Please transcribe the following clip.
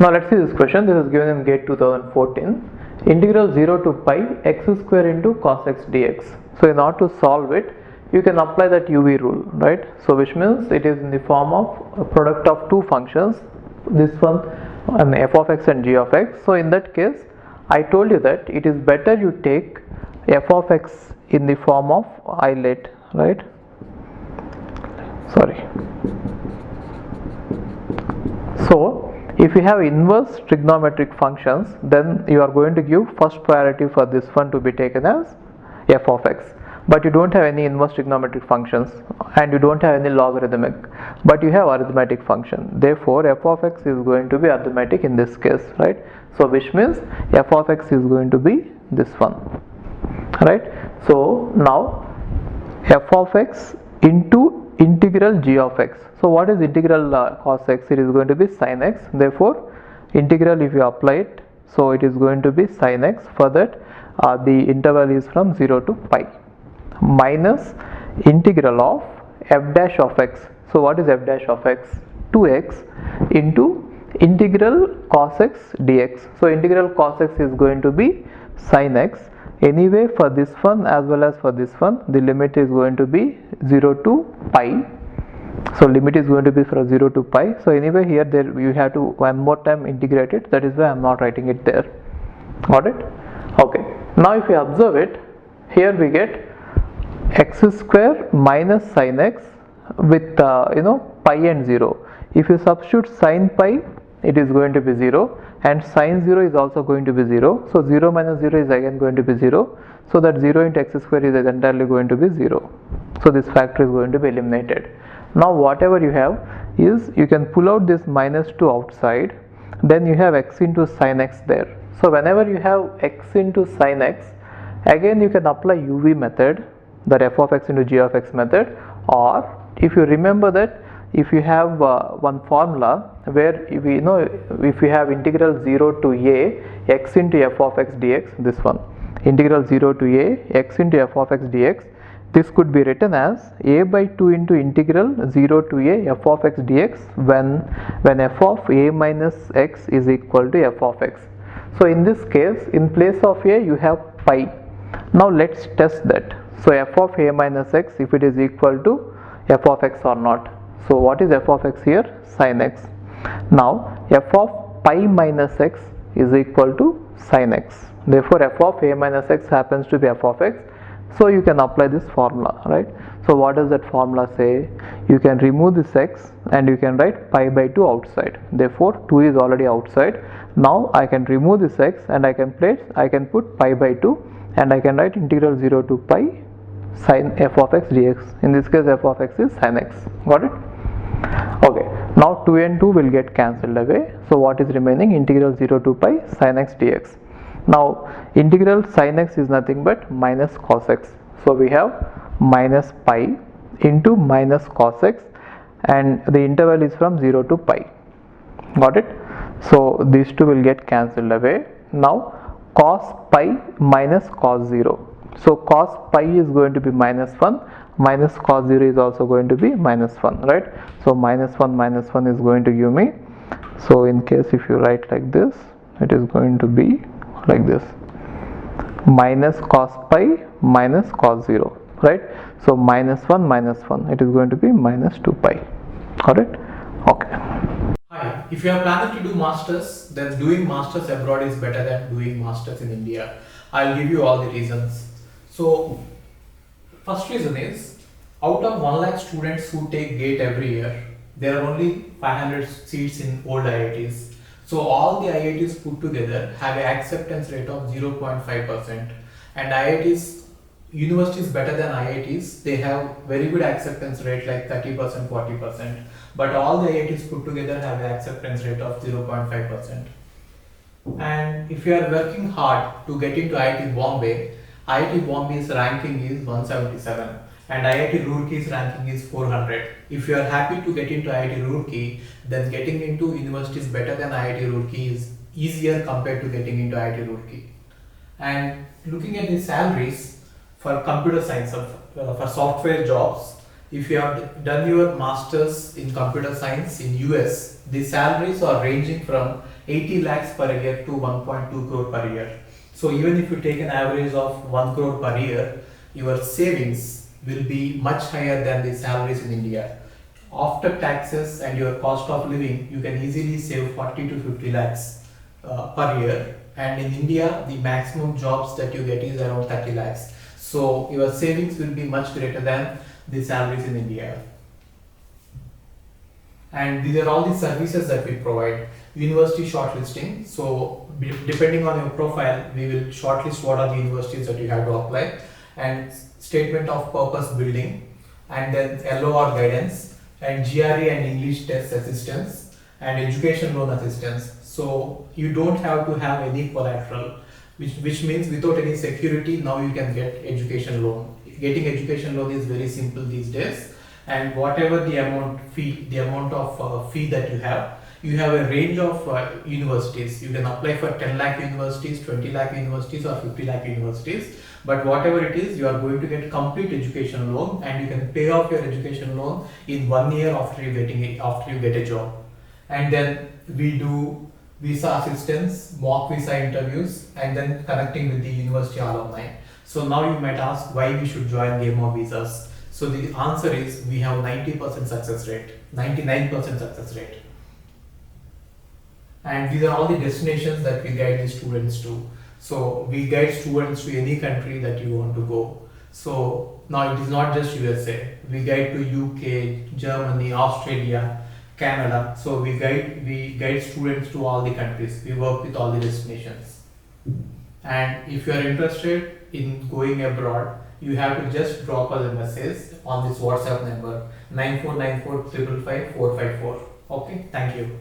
Now let's see this question. This is given in GATE 2014. Integral 0 to pi x square into cos x dx. So in order to solve it, you can apply that UV rule, right? So which means it is in the form of a product of two functions, this one and f of x and g of x. So in that case, I told you that it is better you take f of x in the form of islet, right? Sorry. So if you have inverse trigonometric functions, then you are going to give first priority for this one to be taken as f of x. But you don't have any inverse trigonometric functions and you don't have any logarithmic, but you have arithmetic function. Therefore f of x is going to be arithmetic in this case, right? So which means f of x is going to be this one, right? So now f of x into integral g of x. So what is integral cos x? It is going to be sin x. Therefore integral, if you apply it, so it is going to be sin x. For that the interval is from 0 to pi, minus integral of f dash of x. So what is f dash of x? 2x into integral cos x dx. So integral cos x is going to be sin x. Anyway, for this one as well as for this one, the limit is going to be 0 to pi. So limit is going to be from 0 to pi. So anyway, here there you have to one more time integrate it. That is why I am not writing it there. Got it? Okay. Now if you observe it, here we get x square minus sin x with pi and 0. If you substitute sin pi, it is going to be 0, and sin 0 is also going to be 0. So 0 minus 0 is again going to be 0. So that 0 into x square is entirely going to be 0. So this factor is going to be eliminated. Now whatever you have is, you can pull out this minus 2 outside, then you have x into sin x there. So whenever you have x into sin x, again you can apply UV method, that f of x into g of x method, or if you remember that if you have one formula where if you have integral 0 to a x into f of x dx, this one integral 0 to a x into f of x dx, this could be written as a by 2 into integral 0 to a f of x dx when f of a minus x is equal to f of x. So in this case, in place of a you have pi. Now let's test that. So f of a minus x, if it is equal to f of x or not. So what is f of x here? Sin x. Now f of pi minus x is equal to sin x. Therefore f of a minus x happens to be f of x. So you can apply this formula, right? So what does that formula say? You can remove this x and you can write pi by 2 outside. Therefore 2 is already outside. Now I can remove this x and I can put pi by 2 and I can write integral 0 to pi sin f of x dx. In this case f of x is sin x. Got it? Okay. Now 2 and 2 will get cancelled away. So what is remaining? Integral 0 to pi sin x dx. Now integral sin x is nothing but minus cos x. So we have minus pi into minus cos x, and the interval is from 0 to pi. Got it? So these two will get cancelled away. Now cos pi minus cos 0. So cos pi is going to be minus 1, minus cos 0 is also going to be minus 1, right? So minus 1 is going to give me, so in case if you write like this, it is going to be like this, minus cos pi minus cos 0, right? So minus 1, it is going to be minus 2 pi. Got it? Okay. Hi, if you are planning to do masters, then doing masters abroad is better than doing masters in India. I'll give you all the reasons. So first reason is, out of 1 lakh students who take GATE every year, there are only 500 seats in old IITs. So all the IITs put together have an acceptance rate of 0.5%, and IITs, universities better than IITs, they have very good acceptance rate like 30%, 40%, but all the IITs put together have an acceptance rate of 0.5%. And if you are working hard to get into IIT Bombay's ranking is 177 and IIT Roorkee's ranking is 400. If you are happy to get into IIT Roorkee, then getting into universities better than IIT Roorkee is easier compared to getting into IIT Roorkee. And looking at the salaries for computer science, for software jobs, if you have done your masters in computer science in US, the salaries are ranging from 80 lakhs per year to 1.2 crore per year. So even if you take an average of 1 crore per year, your savings will be much higher than the salaries in India. After taxes and your cost of living, you can easily save 40 to 50 lakhs per year. And in India, the maximum jobs that you get is around 30 lakhs. So your savings will be much greater than the salaries in India. And these are all the services that we provide. University shortlisting. So depending on your profile, we will shortlist what are the universities that you have to apply, and statement of purpose building, and then LOR guidance, and GRE and English test assistance, and education loan assistance. So you don't have to have any collateral, which means without any security, now you can get education loan. Getting education loan is very simple these days, and whatever the amount of fee that you have a range of universities. You can apply for 10 lakh universities, 20 lakh universities, or 50 lakh universities. But whatever it is, you are going to get complete education loan, and you can pay off your education loan in 1 year after you get a job. And then we do visa assistance, mock visa interviews, and then connecting with the university alumni. So now you might ask why we should join Game of Visas. So the answer is we have 90% success rate, 99% success rate. And these are all the destinations that we guide the students to. So we guide students to any country that you want to go. So now it is not just USA. We guide to UK, Germany, Australia, Canada. So we guide students to all the countries. We work with all the destinations. And if you are interested in going abroad, you have to just drop us a message on this WhatsApp number 9494 555 454. Okay, thank you.